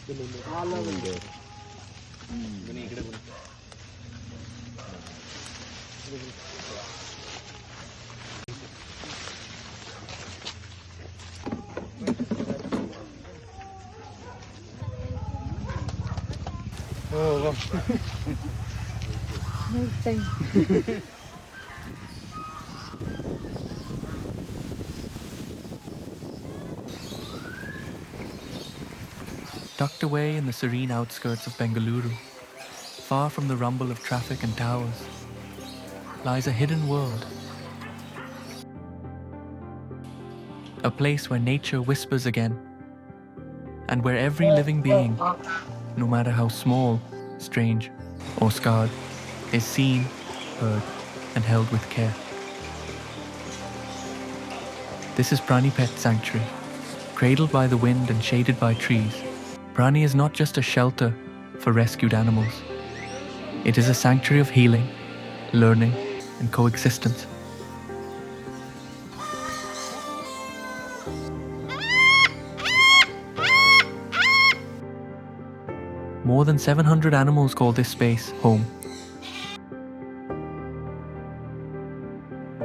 Oh, Tucked away in the serene outskirts of Bengaluru, far from the rumble of traffic and towers, lies a hidden world. A place where nature whispers again, and where every living being, no matter how small, strange, or scarred, is seen, heard, and held with care. This is Prani Pet Sanctuary. Cradled by the wind and shaded by trees, Prani is not just a shelter for rescued animals. It is a sanctuary of healing, learning, and coexistence. More than 700 animals call this space home.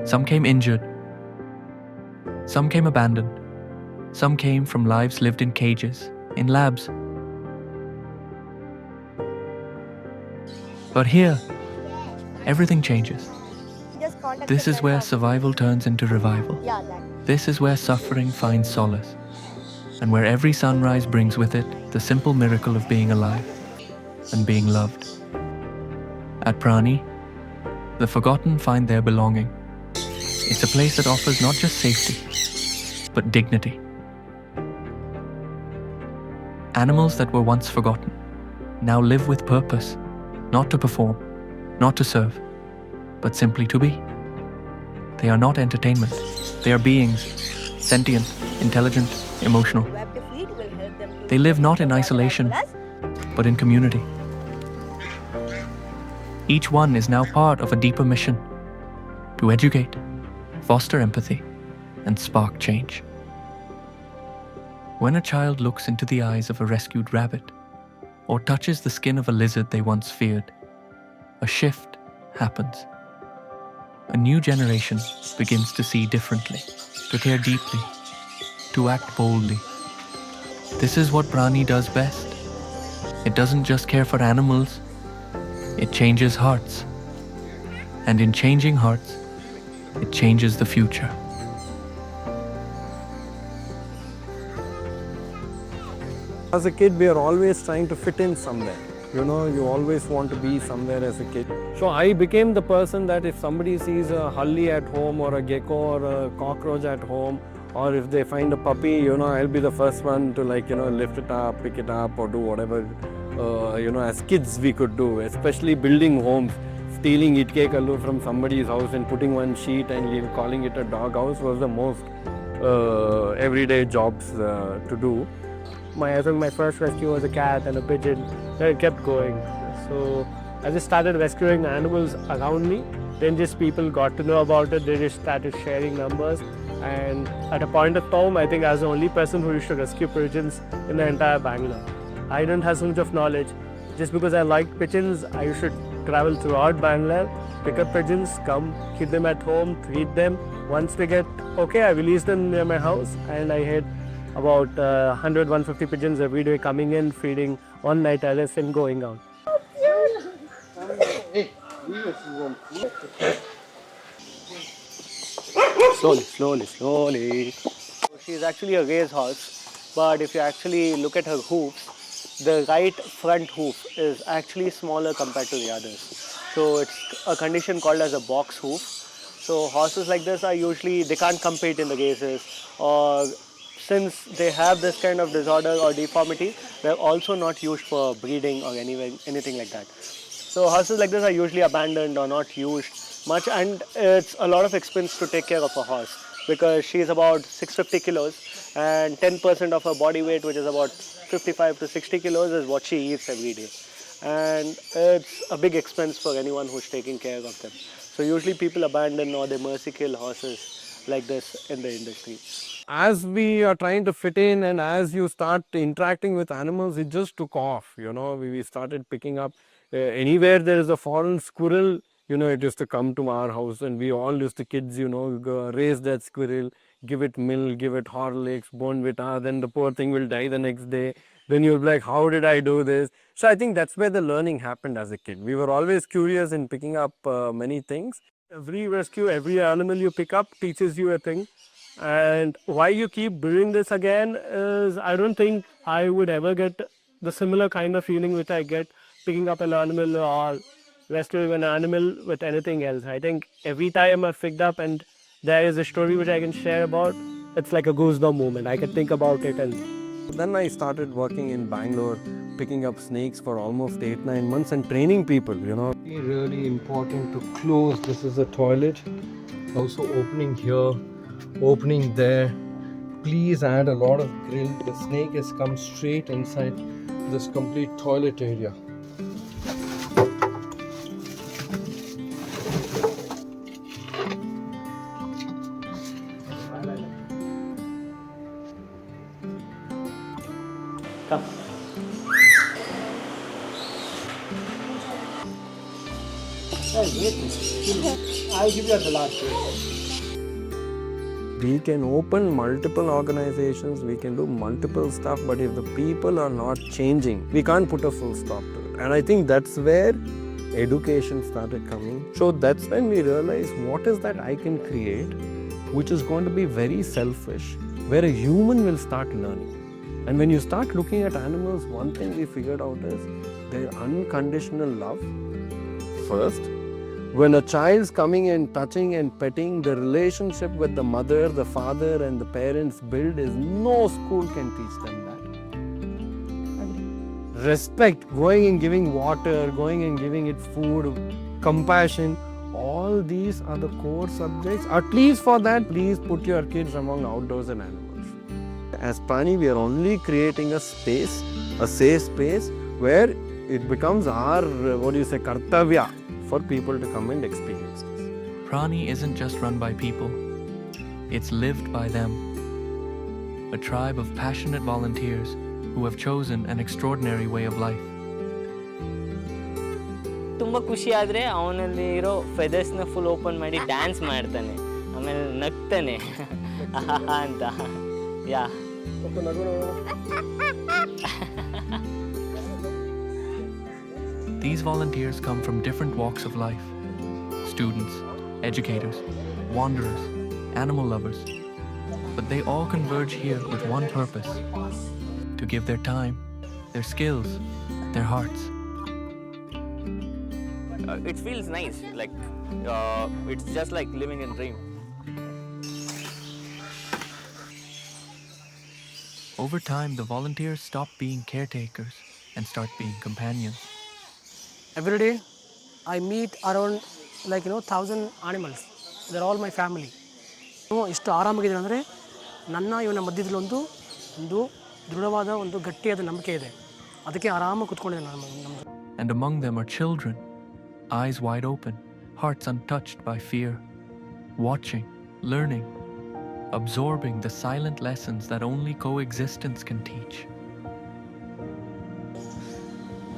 Some came injured. Some came abandoned. Some came from lives lived in cages, in labs. But here, everything changes. This is where survival turns into revival. This is where suffering finds solace, and where every sunrise brings with it the simple miracle of being alive and being loved. At Prani, the forgotten find their belonging. It's a place that offers not just safety, but dignity. Animals that were once forgotten now live with purpose, not to perform, not to serve, but simply to be. They are not entertainment. They are beings, sentient, intelligent, emotional. They live not in isolation, but in community. Each one is now part of a deeper mission: to educate, foster empathy, and spark change. When a child looks into the eyes of a rescued rabbit, or touches the skin of a lizard they once feared, a shift happens. A new generation begins to see differently, to care deeply, to act boldly. This is what Prani does best. It doesn't just care for animals, it changes hearts. And in changing hearts, it changes the future. as a kid, we are always trying to fit in somewhere. You know, you always want to be somewhere as a kid. So I became the person that if somebody sees a hully at home or a gecko or a cockroach at home, or if they find a puppy, you know, I'll be the first one to lift it up, pick it up, or do whatever, as kids we could do, especially building homes. Stealing itke kallu from somebody's house and putting one sheet and calling it a dog house was the most everyday jobs to do. I think my first rescue was a cat and a pigeon. Then it kept going. So I just started rescuing animals around me. Then just people got to know about it. They just started sharing numbers. And at a point of time, I think I was the only person who used to rescue pigeons in the entire Bangalore. I didn't have so much of knowledge. Just because I liked pigeons, I used to travel throughout Bangalore, pick up pigeons, come, keep them at home, feed them. Once they get okay, I release them near my house, and I had about 100, 150 pigeons every day coming in, feeding one night Alice and going out. Slowly. She's actually a race horse, but if you actually look at her hoofs, the right front hoof is actually smaller compared to the others. So it's a condition called as a box hoof. So horses like this are usually, they can't compete in the races, or since they have this kind of disorder or deformity, they're also not used for breeding or anything like that. So horses like this are usually abandoned or not used much, and it's a lot of expense to take care of a horse because she's about 650 kilos and 10% of her body weight, which is about 55 to 60 kilos, is what she eats every day. And it's a big expense for anyone who's taking care of them. So usually people abandon or they mercy kill horses like this in the industry. As we are trying to fit in and as you start interacting with animals, it just took off. We started picking up anywhere there is a foreign squirrel, it used to come to our house, and we all used to kids, go raise that squirrel, give it milk, give it Horlicks, Bonvita, then the poor thing will die the next day. Then you'll be like, how did I do this? So I think that's where the learning happened as a kid. We were always curious in picking up many things. Every rescue, every animal you pick up teaches you a thing. And why you keep doing this again is I don't think I would ever get the similar kind of feeling which I get picking up an animal or rescuing an animal with anything else. I think every time I've picked up and there is a story which I can share about, it's like a goosebump moment. I can think about it. And then I started working in Bangalore, picking up snakes for almost 8-9 months and training people. Really important to close. This is a toilet. Also opening here, opening there. Please add a lot of grill. The snake has come straight inside this complete toilet area. Come. I'll give you at the last word. We can open multiple organizations, we can do multiple stuff, but if the people are not changing, we can't put a full stop to it. And I think that's where education started coming. So that's when we realized what is that I can create, which is going to be very selfish, where a human will start learning. And when you start looking at animals, one thing we figured out is their unconditional love first. When a child's coming and touching and petting, the relationship with the mother, the father and the parents build is no school can teach them that. Respect, going and giving water, going and giving it food, compassion, all these are the core subjects. At least for that, please put your kids among outdoors and animals. As Prani, we are only creating a space, a safe space where it becomes our, kartavya, for people to come and experience this. Prani isn't just run by people, it's lived by them. A tribe of passionate volunteers who have chosen an extraordinary way of life. ತುಂಬ ಖುಷಿ ಆದರೆ ಅವನಲ್ಲಿ ಇರೋ ಫೆದರ್ಸ್ನ full open ಮಾಡಿ dance ಮಾಡ್ತಾನೆ, ಆಮೇಲೆ ನಗ್ತಾನೆ ಅಂತ. ಯಾ These volunteers come from different walks of life. Students, educators, wanderers, animal lovers. But they all converge here with one purpose: to give their time, their skills, their hearts. It feels nice, like it's just like living in dream. Over time, the volunteers stop being caretakers and start being companions. Every day I meet around 1,000 animals. They're all my family. ಇಷ್ಟು ಆರಾಮಾಗಿದೆ ಅಂದರೆ ನನ್ನ ಇವನ ಮಧ್ಯದಲ್ಲಿ ಒಂದು ದೃಢವಾದ ಒಂದು ಗಟ್ಟಿಯಾದ ನಂಬಿಕೆ ಇದೆ. ಅದಕ್ಕೆ ಆರಾಮಾಗಿ ಕೂತ್ಕೊಂಡಿದ್ದೆ ನಾನು. And among them are children, eyes wide open, hearts untouched by fear, watching, learning, absorbing the silent lessons that only coexistence can teach.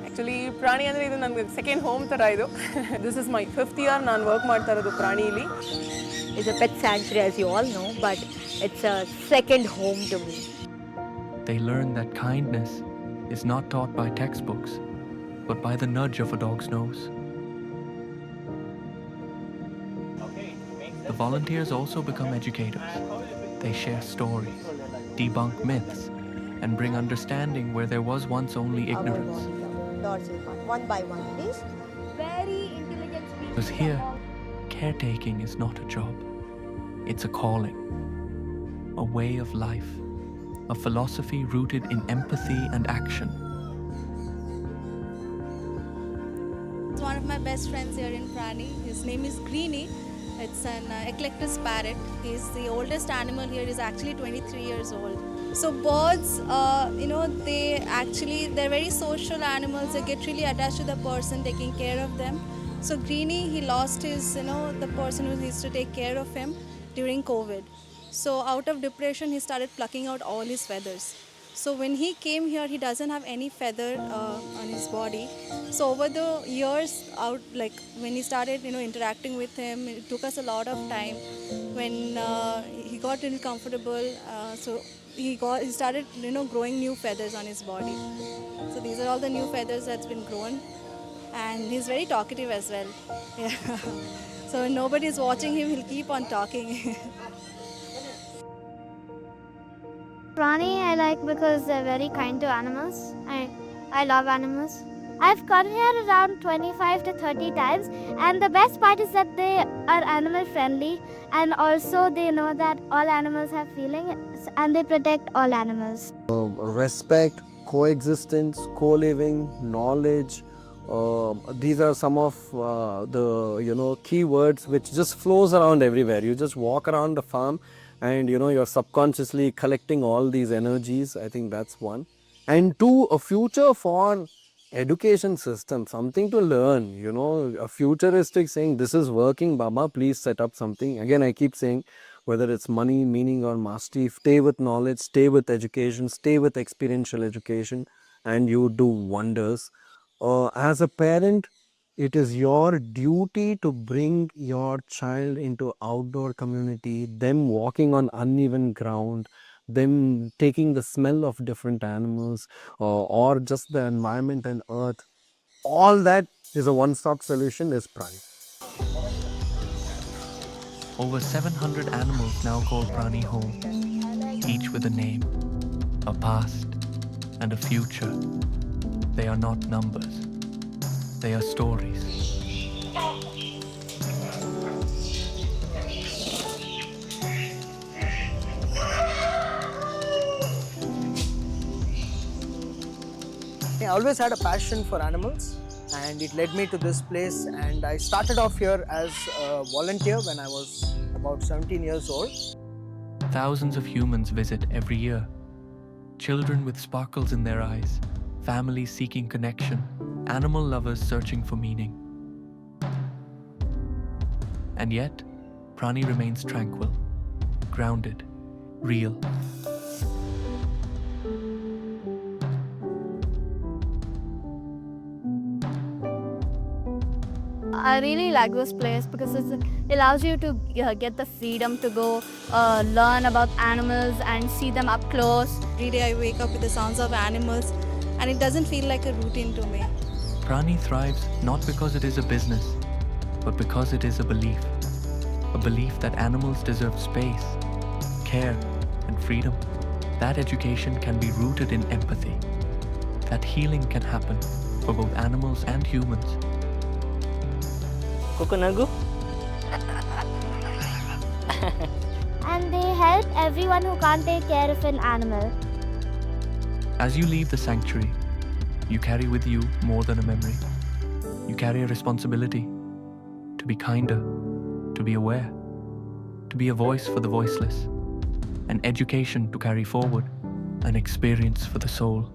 Actually ಪ್ರಾಣಿ ಅಂದರೆ ಇದು ನನಗೆ ಸೆಕೆಂಡ್ ಹೋಮ್ ಥರ ಇದು. This is my 5th year ನಾನು work ಮಾಡ್ತಾ ಇರೋದು ಪ್ರಾಣಿಲಿ. It's a pet sanctuary, as you all know, but it's a second home to me. They learn that kindness is not taught by textbooks, but by the nudge of a dog's nose. The volunteers also become educators. They share stories, debunk myths, and bring understanding where there was once only ignorance. One by one, please. Very intelligent species. Because here, caretaking is not a job. It's a calling, a way of life, a philosophy rooted in empathy and action. It's one of my best friends here in Prani. His name is Greenie. It's an eclectus parrot. He's the oldest animal here. He's actually 23 years old. So birds, they're very social animals. They get really attached to the person taking care of them. So Greenie, he lost his, the person who used to take care of him. during COVID. So out of depression, he started plucking out all his feathers. So when he came here, he doesn't have any feather on his body. So over the years, when he started, interacting with him, it took us a lot of time. When he got a little comfortable, so he started, growing new feathers on his body. So these are all the new feathers that's been grown, and he's very talkative as well. Yeah. So when nobody is watching him, he'll keep on talking. Prani I like because they're very kind to animals. I love animals. I've come here around 25 to 30 times, and the best part is that they are animal friendly, and also they know that all animals have feelings and they protect all animals. Respect, coexistence, co-living, knowledge. These are some of the key words which just flows around everywhere. You just walk around the farm and you're subconsciously collecting all these energies. I think that's one. And two, a future for education system, something to learn, a futuristic saying, this is working, Baba, please set up something. Again, I keep saying, whether it's money, meaning or mastery, stay with knowledge, stay with education, stay with experiential education, and you do wonders. As a parent, it is your duty to bring your child into outdoor community, them walking on uneven ground, them taking the smell of different animals, or just the environment and earth. All that is a one-stop solution is Prani. Over 700 animals now call Prani home, each with a name, a past, and a future. They are not numbers. They are stories. I always had a passion for animals, and it led me to this place, and I started off here as a volunteer when I was about 17 years old. Thousands of humans visit every year. Children with sparkles in their eyes, families seeking connection, animal lovers searching for meaning. And yet, Prani remains tranquil, grounded, real. I really like this place because it allows you to get the freedom to go learn about animals and see them up close. Every day I wake up with the sounds of animals, and it doesn't feel like a routine to me. Prani thrives not because it is a business, but because it is a belief that animals deserve space, care, and freedom. That education can be rooted in empathy. That healing can happen for both animals and humans. Kukunagu? And they help everyone who can't take care of an animal. As you leave the sanctuary, you carry with you more than a memory. You carry a responsibility to be kinder, to be aware, to be a voice for the voiceless, an education to carry forward, an experience for the soul.